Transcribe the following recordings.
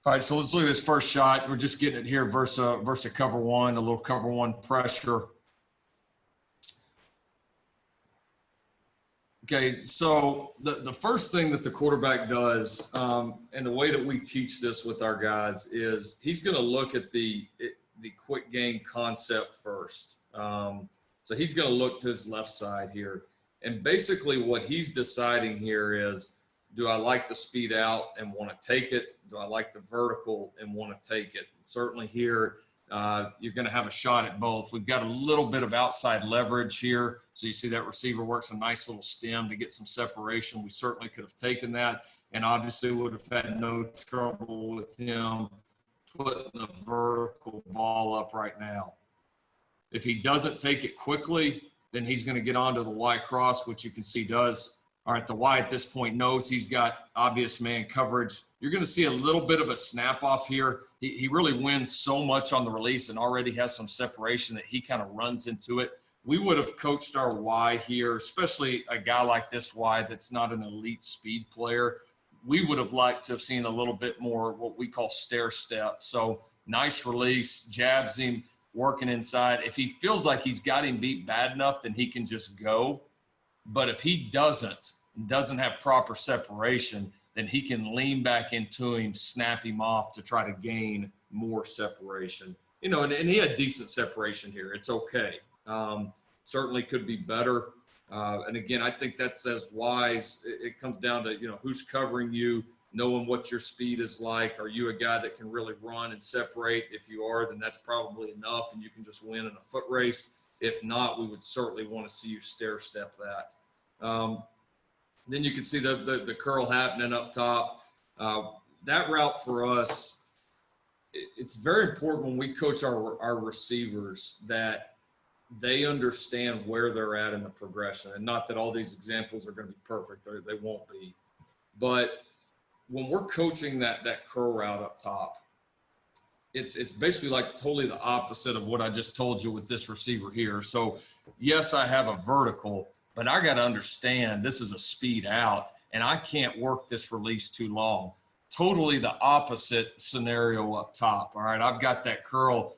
All right, so let's look at this first shot. We're just getting it here versus cover one, a little cover one pressure. Okay, so the first thing that the quarterback does, and the way that we teach this with our guys, is he's going to look at the quick game concept first. So he's going to look to his left side here. And basically what he's deciding here is, do I like the speed out and want to take it? Do I like the vertical and want to take it? Certainly here, you're going to have a shot at both. We've got a little bit of outside leverage here. So you see that receiver works a nice little stem to get some separation. We certainly could have taken that, and obviously would have had no trouble with him putting the vertical ball up right now. If he doesn't take it quickly, then he's going to get onto the Y cross, which you can see does. All right, the Y at this point knows he's got obvious man coverage. You're going to see a little bit of a snap off here. He really wins so much on the release and already has some separation that he kind of runs into it. We would have coached our Y here, especially a guy like this Y that's not an elite speed player. We would have liked to have seen a little bit more what we call stair step. So nice release, jabs him, working inside. If he feels like he's got him beat bad enough, then he can just go. But if he doesn't have proper separation, then he can lean back into him, snap him off to try to gain more separation. You know, and he had decent separation here. It's okay. Certainly could be better. And again, I think that's as wise. It comes down to, you know, who's covering you, knowing what your speed is like. Are you a guy that can really run and separate? If you are, then that's probably enough and you can just win in a foot race. If not, we would certainly want to see you stair step that. Then you can see the curl happening up top. That route for us, it's very important when we coach our receivers that they understand where they're at in the progression. And not that all these examples are going to be perfect. They won't be. But when we're coaching that curl route up top, it's basically like totally the opposite of what I just told you with this receiver here. So, yes, I have a vertical, but I got to understand this is a speed out, and I can't work this release too long. Totally the opposite scenario up top, all right? I've got that curl.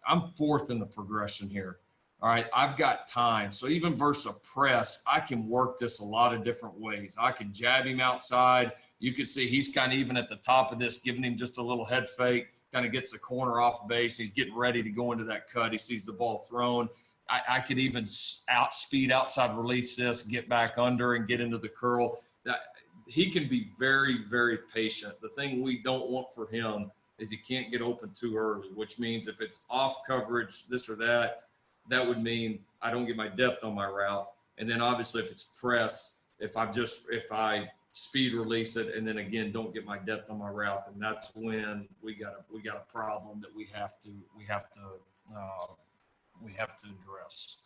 I'm fourth in the progression here, all right? I've got time. So even versus a press, I can work this a lot of different ways. I can jab him outside. You can see he's kind of even at the top of this, giving him just a little head fake, kind of gets the corner off base. He's getting ready to go into that cut. He sees the ball thrown. I could even outspeed outside release this, get back under and get into the curl. He can be very, very patient. The thing we don't want for him is he can't get open too early, which means if it's off coverage, this or that, that would mean I don't get my depth on my route. And then obviously if it's press, if I speed release it and then again don't get my depth on my route, and that's when we got a problem that we have to address.